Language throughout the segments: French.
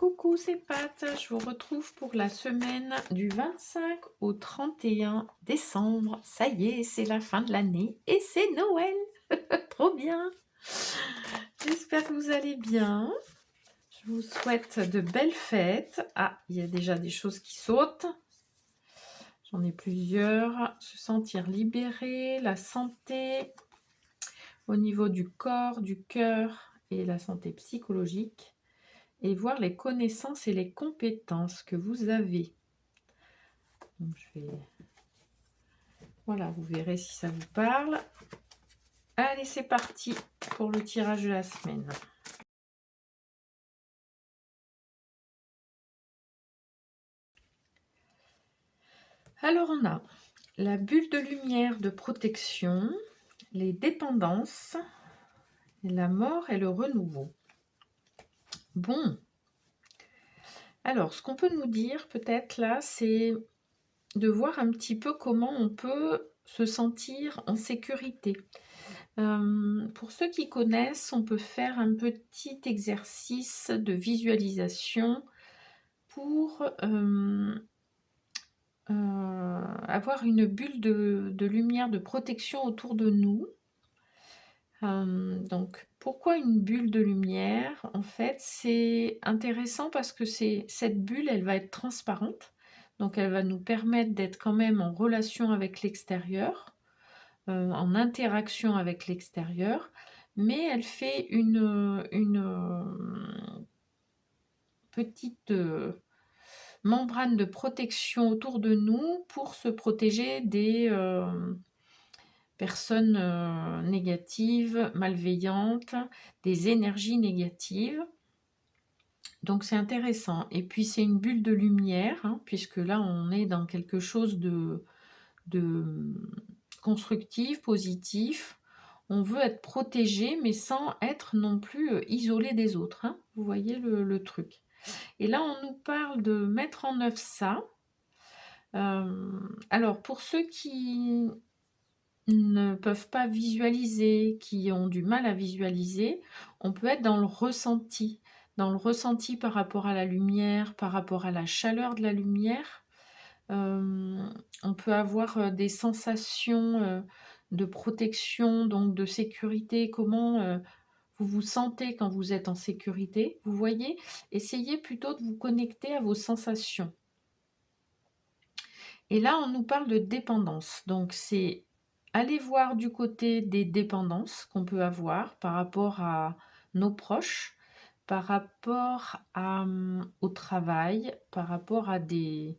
Coucou, c'est Pat. Je vous retrouve pour la semaine du 25 au 31 décembre. Ça y est, c'est la fin de l'année et c'est Noël. Trop bien. J'espère que vous allez bien. Je vous souhaite de belles fêtes. Ah, il y a déjà des choses qui sautent. J'en ai plusieurs. Se sentir libéré, la santé au niveau du corps, du cœur et la santé psychologique. Et voir les connaissances et les compétences que vous avez. Donc, voilà, vous verrez si ça vous parle. Allez, c'est parti pour le tirage de la semaine. Alors, on a la bulle de lumière de protection, les dépendances, la mort et le renouveau. Bon. Alors, ce qu'on peut nous dire peut-être là, c'est de voir un petit peu comment on peut se sentir en sécurité. Pour ceux qui connaissent, on peut faire un petit exercice de visualisation pour avoir une bulle de lumière de protection autour de nous. Donc, pourquoi une bulle de lumière? En fait, c'est intéressant parce que cette bulle, elle va être transparente. Donc, elle va nous permettre d'être quand même en relation avec l'extérieur, en interaction avec l'extérieur, mais elle fait une petite membrane de protection autour de nous pour se protéger des personnes négatives, malveillantes, des énergies négatives. Donc c'est intéressant. Et puis c'est une bulle de lumière, hein, puisque là on est dans quelque chose de constructif, positif. On veut être protégé, mais sans être non plus isolé des autres. Hein. Vous voyez le truc. Et là, on nous parle de mettre en œuvre ça. Alors, pour ceux qui ne peuvent pas visualiser, qui ont du mal à visualiser, on peut être dans le ressenti par rapport à la lumière, par rapport à la chaleur de la lumière. On peut avoir des sensations de protection, donc de sécurité, comment vous vous sentez quand vous êtes en sécurité. Vous voyez, essayez plutôt de vous connecter à vos sensations. Et là, on nous parle de dépendance. Donc, c'est aller voir du côté des dépendances qu'on peut avoir par rapport à nos proches, par rapport au travail, par rapport à des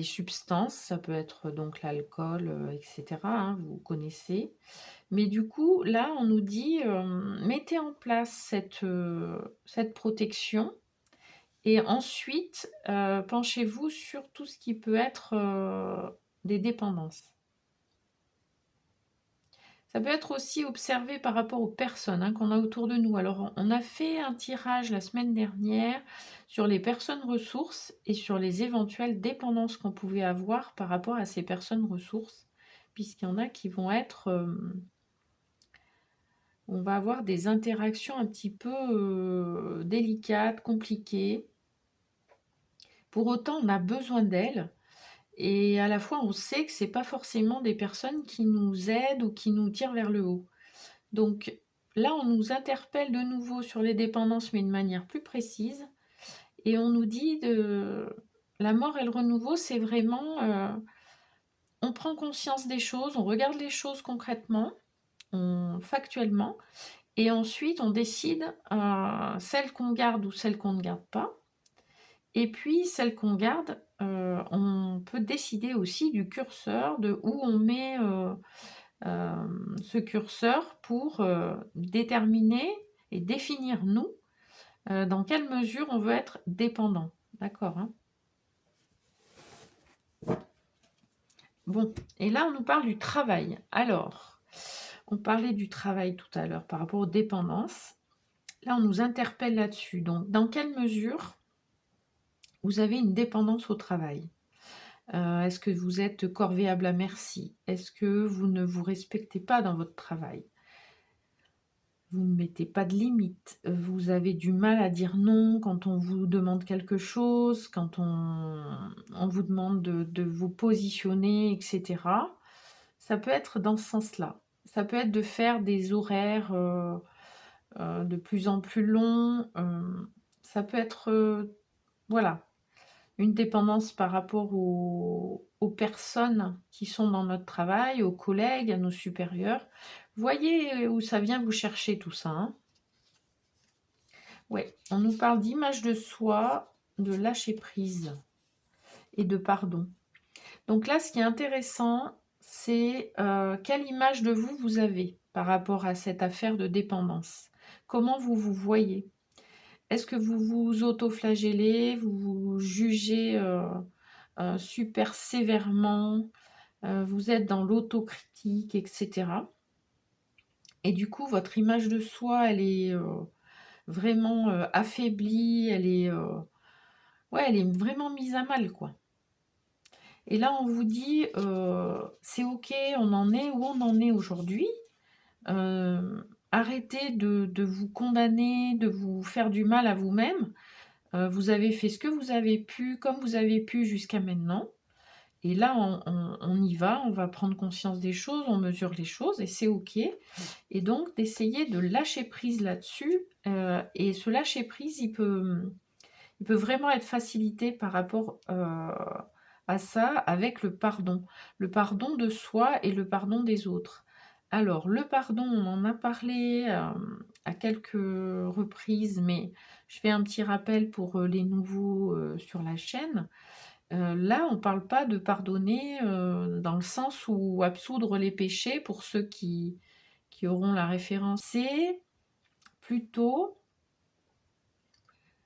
substances. Ça peut être donc l'alcool, etc. hein, vous connaissez. Mais du coup, là, on nous dit, mettez en place cette protection. Et ensuite, penchez-vous sur tout ce qui peut être des dépendances. Ça peut être aussi observé par rapport aux personnes qu'on a autour de nous. Alors, on a fait un tirage la semaine dernière sur les personnes ressources et sur les éventuelles dépendances qu'on pouvait avoir par rapport à ces personnes ressources, puisqu'il y en a qui vont être... on va avoir des interactions un petit peu délicates, compliquées. Pour autant, on a besoin d'elles. Et à la fois, on sait que ce n'est pas forcément des personnes qui nous aident ou qui nous tirent vers le haut. Donc là, on nous interpelle de nouveau sur les dépendances, mais de manière plus précise. Et on nous dit la mort et le renouveau, c'est vraiment... on prend conscience des choses, on regarde les choses concrètement, factuellement, et ensuite on décide celles qu'on garde ou celles qu'on ne garde pas. Et puis, celles qu'on garde, on peut décider aussi du curseur, de où on met ce curseur pour déterminer et définir, nous, dans quelle mesure on veut être dépendant. D'accord hein. Bon, et là, on nous parle du travail. Alors, on parlait du travail tout à l'heure par rapport aux dépendances. Là, on nous interpelle là-dessus. Donc, dans quelle mesure vous avez une dépendance au travail? Est-ce que vous êtes corvéable à merci? Est-ce que vous ne vous respectez pas dans votre travail? vous ne mettez pas de limites, vous avez du mal à dire non quand on vous demande quelque chose, quand on vous demande de vous positionner, etc. Ça peut être dans ce sens-là. Ça peut être de faire des horaires de plus en plus longs. Ça peut être, voilà, une dépendance par rapport aux personnes qui sont dans notre travail, aux collègues, à nos supérieurs. Voyez où ça vient vous chercher tout ça, hein. Ouais, on nous parle d'image de soi, de lâcher prise et de pardon. Donc là, ce qui est intéressant, c'est quelle image de vous vous avez par rapport à cette affaire de dépendance. Comment vous vous voyez? Est-ce que vous vous autoflagellez, vous vous jugez super sévèrement, vous êtes dans l'autocritique, etc. Et du coup, votre image de soi, elle est vraiment affaiblie, ouais, elle est vraiment mise à mal, quoi. Et là, on vous dit, c'est OK, on en est où on en est aujourd'hui. Arrêtez de vous condamner, de vous faire du mal à vous-même. Vous avez fait ce que vous avez pu, comme vous avez pu jusqu'à maintenant. Et là, on y va, on va prendre conscience des choses, on mesure les choses et c'est OK. Et donc, d'essayer de lâcher prise là-dessus. Et ce lâcher prise, il peut vraiment être facilité par rapport à ça avec le pardon. Le pardon de soi et le pardon des autres. Alors, le pardon, on en a parlé à quelques reprises, mais je fais un petit rappel pour les nouveaux sur la chaîne. Là, on ne parle pas de pardonner dans le sens où absoudre les péchés pour ceux qui auront la référence. C'est plutôt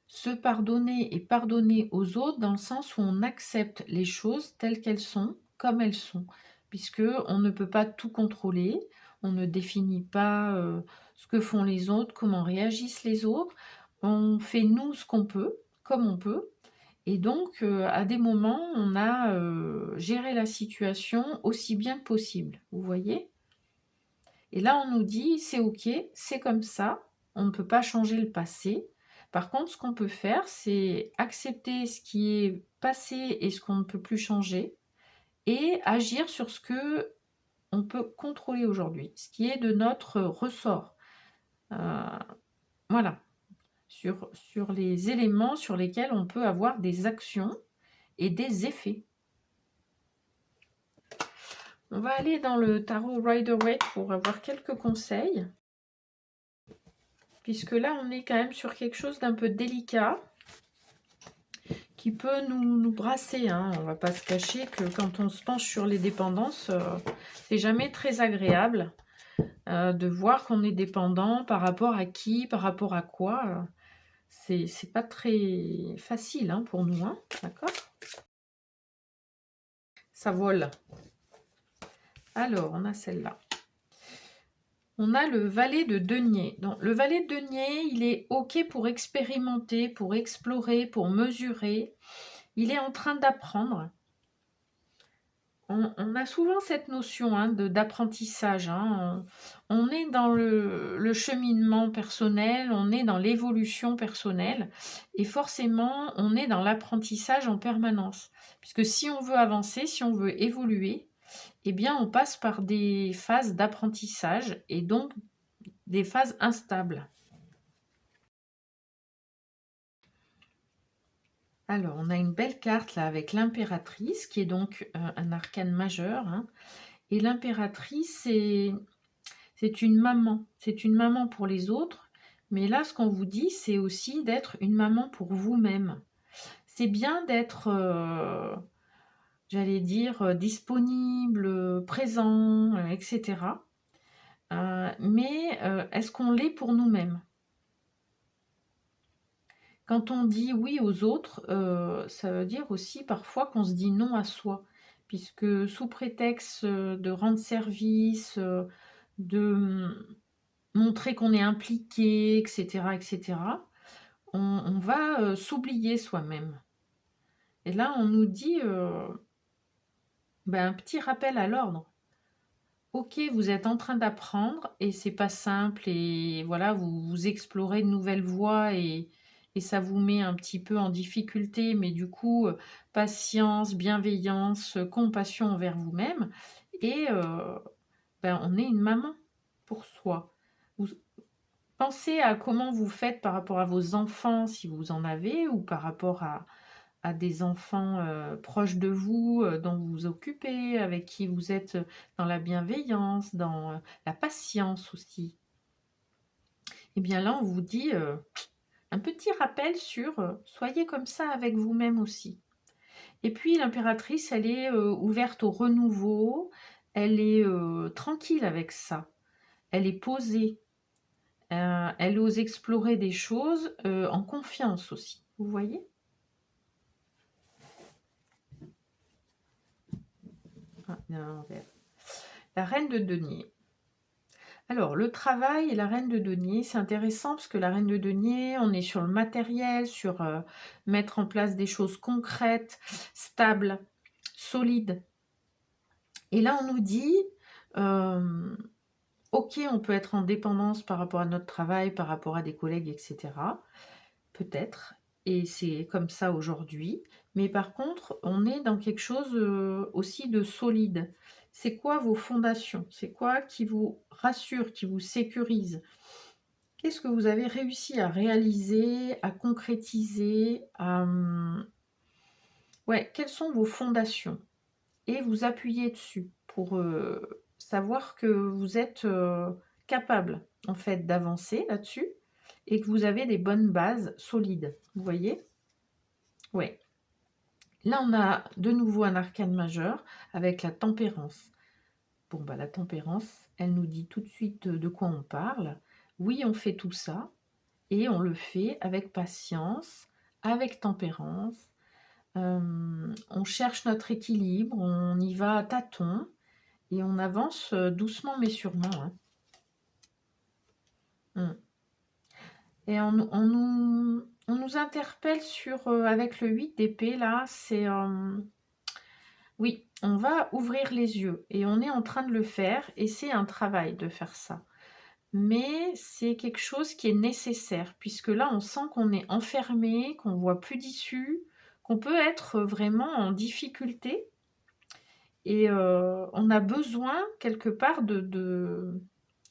se pardonner et pardonner aux autres dans le sens où on accepte les choses telles qu'elles sont, comme elles sont, puisque on ne peut pas tout contrôler, on ne définit pas ce que font les autres, comment réagissent les autres, on fait nous ce qu'on peut, comme on peut, et donc à des moments on a géré la situation aussi bien que possible, vous voyez. Et là on nous dit c'est ok, c'est comme ça, on ne peut pas changer le passé. Par contre, ce qu'on peut faire, c'est accepter ce qui est passé et ce qu'on ne peut plus changer et agir sur ce que on peut contrôler aujourd'hui, ce qui est de notre ressort. Euh, voilà, sur les éléments sur lesquels on peut avoir des actions et des effets. On va aller dans le tarot Rider-Waite pour avoir quelques conseils, puisque là, on est quand même sur quelque chose d'un peu délicat, qui peut nous brasser, hein. On ne va pas se cacher que quand on se penche sur les dépendances, c'est jamais très agréable de voir qu'on est dépendant par rapport à qui, par rapport à quoi. C'est pas très facile hein, pour nous, hein, d'accord? Ça vole. Alors, on a celle-là. On a le valet de denier. Donc, le valet de denier, il est OK pour expérimenter, pour explorer, pour mesurer. Il est en train d'apprendre. On a souvent cette notion hein, d'apprentissage. Hein. On est dans le cheminement personnel, on est dans l'évolution personnelle et forcément, on est dans l'apprentissage en permanence. Puisque si on veut avancer, si on veut évoluer, eh bien, on passe par des phases d'apprentissage et donc des phases instables. Alors, on a une belle carte là avec l'impératrice qui est donc un arcane majeur. Hein. Et l'impératrice, c'est une maman. C'est une maman pour les autres. Mais là, ce qu'on vous dit, c'est aussi d'être une maman pour vous-même. C'est bien d'être, j'allais dire, disponible, présent, etc. Mais est-ce qu'on l'est pour nous-mêmes? Quand on dit oui aux autres, ça veut dire aussi parfois qu'on se dit non à soi, puisque sous prétexte de rendre service, de montrer qu'on est impliqué, etc., on va s'oublier soi-même. Et là, on nous dit un petit rappel à l'ordre. OK, vous êtes en train d'apprendre et c'est pas simple et voilà, vous explorez de nouvelles voies et ça vous met un petit peu en difficulté, mais du coup, patience, bienveillance, compassion envers vous-même et ben, on est une maman pour soi. Vous pensez à comment vous faites par rapport à vos enfants, si vous en avez, ou par rapport à des enfants, proches de vous, dont vous vous occupez, avec qui vous êtes, dans la bienveillance, dans, la patience aussi. Et bien là, on vous dit, un petit rappel sur, soyez comme ça avec vous-même aussi. Et puis l'impératrice, elle est, ouverte au renouveau, elle est, tranquille avec ça. Elle est posée, elle ose explorer des choses, en confiance aussi. Vous voyez? Ah, il y a un envers. La reine de denier. Alors, le travail et la reine de denier, c'est intéressant parce que la reine de denier, on est sur le matériel, sur mettre en place des choses concrètes, stables, solides. Et là, on nous dit, ok, on peut être en dépendance par rapport à notre travail, par rapport à des collègues, etc. Peut-être. Et c'est comme ça aujourd'hui. Mais par contre, on est dans quelque chose aussi de solide. C'est quoi vos fondations? C'est quoi qui vous rassure, qui vous sécurise? Qu'est-ce que vous avez réussi à réaliser, à concrétiser, ouais, quelles sont vos fondations? Et vous appuyez dessus pour savoir que vous êtes capable, en fait, d'avancer là-dessus et que vous avez des bonnes bases solides. Vous voyez? Ouais. Là, on a de nouveau un arcane majeur avec la tempérance. Bon, bah, la tempérance, elle nous dit tout de suite de quoi on parle. Oui, on fait tout ça et on le fait avec patience, avec tempérance. On cherche notre équilibre, on y va à tâtons et on avance doucement mais sûrement, hein. Mm. Et on nous interpelle sur, avec le 8 d'épée, là, c'est... oui, on va ouvrir les yeux et on est en train de le faire et c'est un travail de faire ça. Mais c'est quelque chose qui est nécessaire puisque là, on sent qu'on est enfermé, qu'on voit plus d'issue, qu'on peut être vraiment en difficulté et on a besoin quelque part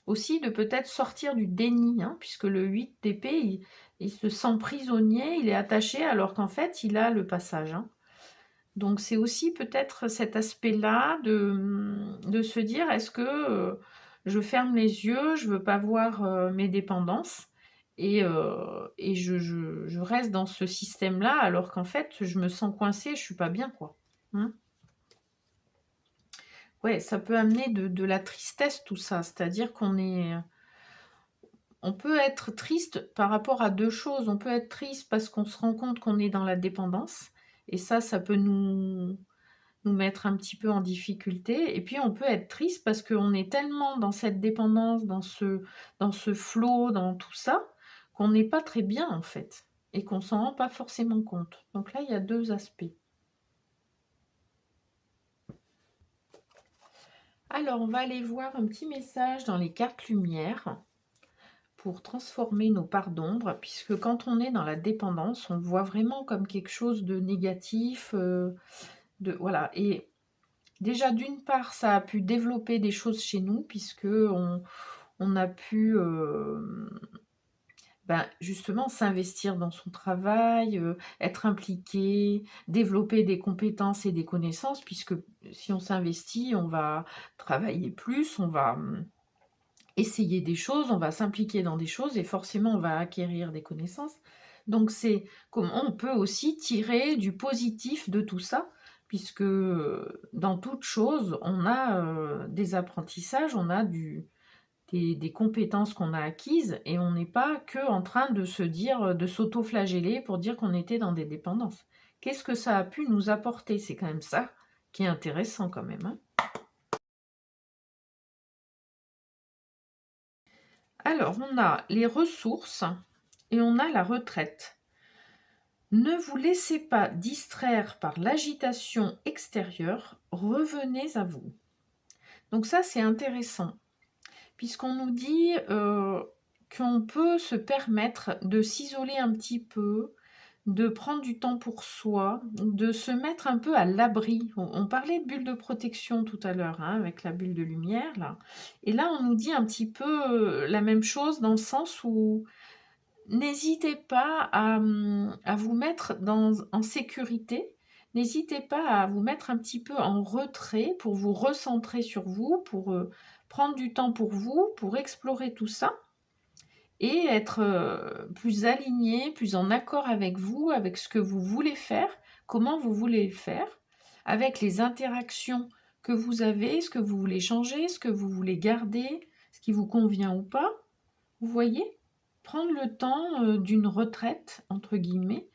aussi de peut-être sortir du déni, hein, puisque le 8 d'épée, il se sent prisonnier, il est attaché alors qu'en fait, il a le passage, hein. Donc c'est aussi peut-être cet aspect-là de se dire: «Est-ce que, je ferme les yeux, je veux pas voir, mes dépendances et je reste dans ce système-là alors qu'en fait, je me sens coincée, je suis pas bien, quoi». Mmh. Ouais, ça peut amener de la tristesse tout ça, c'est-à-dire on peut être triste par rapport à 2 choses. On peut être triste parce qu'on se rend compte qu'on est dans la dépendance et ça peut nous mettre un petit peu en difficulté et puis on peut être triste parce qu'on est tellement dans cette dépendance, dans ce flow, dans tout ça, qu'on n'est pas très bien en fait et qu'on s'en rend pas forcément compte. Donc là, il y a 2 aspects. Alors, on va aller voir un petit message dans les cartes lumière pour transformer nos parts d'ombre, puisque quand on est dans la dépendance, on le voit vraiment comme quelque chose de négatif, voilà. Et déjà, d'une part, ça a pu développer des choses chez nous, puisque on a pu ben, justement s'investir dans son travail, être impliqué, développer des compétences et des connaissances, puisque si on s'investit, on va travailler plus, on va essayer des choses, on va s'impliquer dans des choses et forcément on va acquérir des connaissances. Donc c'est comment on peut aussi tirer du positif de tout ça, puisque dans toute chose, on a des apprentissages, on a des compétences qu'on a acquises et on n'est pas que en train de se dire, de s'auto-flageller pour dire qu'on était dans des dépendances. Qu'est-ce que ça a pu nous apporter? C'est quand même ça qui est intéressant quand même, hein. Alors, on a les ressources et on a la retraite. Ne vous laissez pas distraire par l'agitation extérieure, revenez à vous. Donc ça, c'est intéressant, puisqu'on nous dit qu'on peut se permettre de s'isoler un petit peu, de prendre du temps pour soi, de se mettre un peu à l'abri. On parlait de bulle de protection tout à l'heure, hein, avec la bulle de lumière, là. Et là, on nous dit un petit peu la même chose, dans le sens où n'hésitez pas à vous mettre en sécurité. N'hésitez pas à vous mettre un petit peu en retrait pour vous recentrer sur vous, pour prendre du temps pour vous, pour explorer tout ça et être plus aligné, plus en accord avec vous, avec ce que vous voulez faire, comment vous voulez le faire, avec les interactions que vous avez, ce que vous voulez changer, ce que vous voulez garder, ce qui vous convient ou pas. Vous voyez? Prendre le temps d'une retraite, entre guillemets,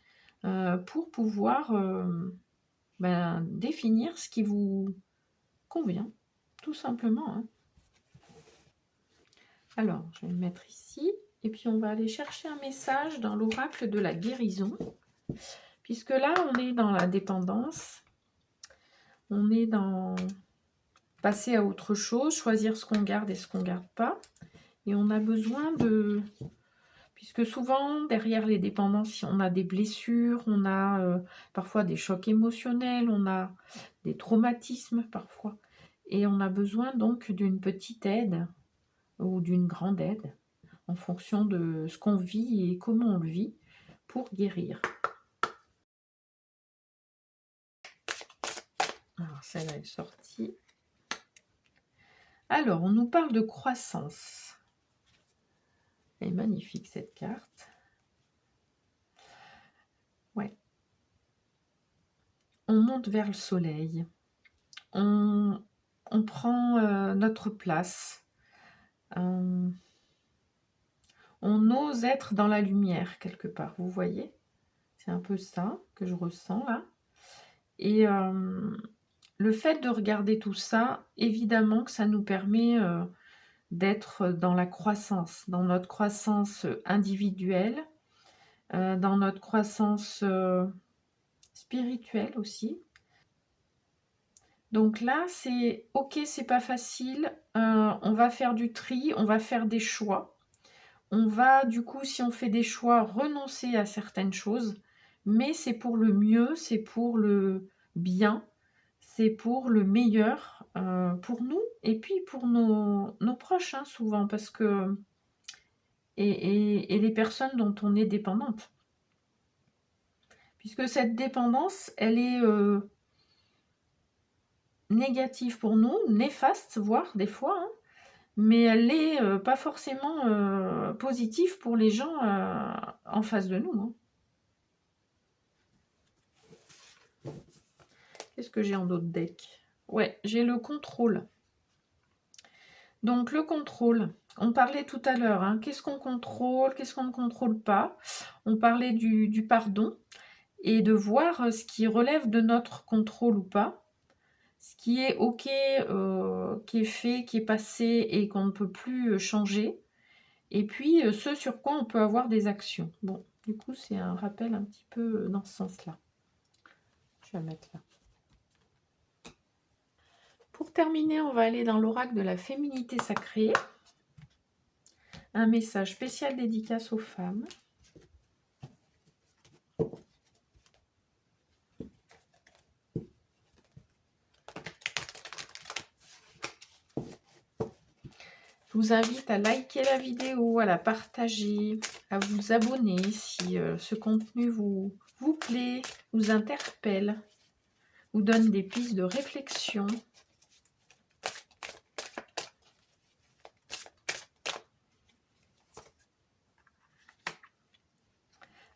pour pouvoir définir ce qui vous convient, tout simplement, hein. Alors, je vais le mettre ici, et puis on va aller chercher un message dans l'oracle de la guérison, puisque là, on est dans la dépendance, on est dans passer à autre chose, choisir ce qu'on garde et ce qu'on garde pas, et on a besoin de... Puisque souvent, derrière les dépendances, on a des blessures, on a parfois des chocs émotionnels, on a des traumatismes parfois. Et on a besoin donc d'une petite aide ou d'une grande aide en fonction de ce qu'on vit et comment on le vit pour guérir. Alors, celle-là est sortie. Alors, on nous parle de croissance. Elle est magnifique cette carte. Ouais. On monte vers le soleil. On prend notre place. On ose être dans la lumière quelque part, vous voyez? C'est un peu ça que je ressens là. Et le fait de regarder tout ça, évidemment que ça nous permet d'être dans la croissance, dans notre croissance individuelle, dans notre croissance spirituelle aussi. Donc là, c'est ok, c'est pas facile, on va faire du tri, on va faire des choix. On va, du coup, si on fait des choix, renoncer à certaines choses, mais c'est pour le mieux, c'est pour le bien, c'est pour le meilleur, pour nous et puis pour nos proches, hein, souvent, parce que... Et les personnes dont on est dépendante. Puisque cette dépendance, elle est négative pour nous, néfaste, voire des fois, hein, mais elle n'est pas forcément positive pour les gens en face de nous, hein. Qu'est-ce que j'ai en d'autres decks? Ouais, j'ai le contrôle. Donc le contrôle, on parlait tout à l'heure, hein, qu'est-ce qu'on contrôle, qu'est-ce qu'on ne contrôle pas. On parlait du pardon et de voir ce qui relève de notre contrôle ou pas. Ce qui est ok, qui est fait, qui est passé et qu'on ne peut plus changer. Et puis ce sur quoi on peut avoir des actions. Bon, du coup c'est un rappel un petit peu dans ce sens-là. Je vais la mettre là. Pour terminer, on va aller dans l'oracle de la féminité sacrée. Un message spécial dédicace aux femmes. Je vous invite à liker la vidéo, à la partager, à vous abonner si ce contenu vous plaît, vous interpelle, vous donne des pistes de réflexion.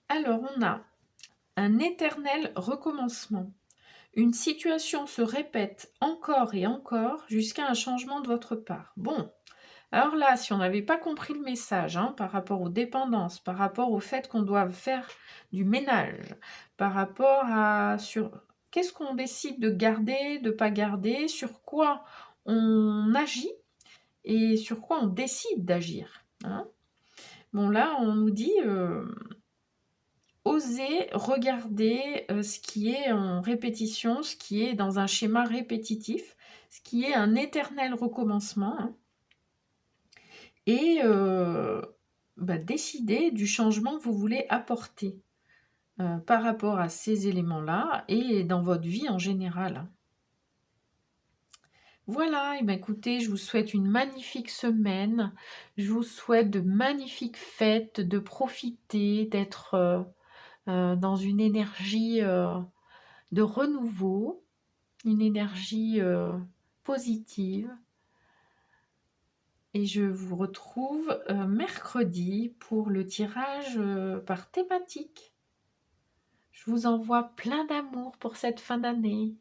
Alors, on a un éternel recommencement. Une situation se répète encore et encore jusqu'à un changement de votre part. Bon, alors là, si on n'avait pas compris le message, hein, par rapport aux dépendances, par rapport au fait qu'on doit faire du ménage, par rapport à qu'est-ce qu'on décide de garder, de ne pas garder, sur quoi on agit et sur quoi on décide d'agir, hein. Bon, là, on nous dit oser regarder, ce qui est en répétition, ce qui est dans un schéma répétitif, ce qui est un éternel recommencement, hein, et décider du changement que vous voulez apporter, par rapport à ces éléments-là et dans votre vie en général, hein. Voilà, et écoutez, je vous souhaite une magnifique semaine. Je vous souhaite de magnifiques fêtes, de profiter, d'être, dans une énergie, de renouveau, une énergie, positive, et je vous retrouve, mercredi pour le tirage, par thématique. Je vous envoie plein d'amour pour cette fin d'année.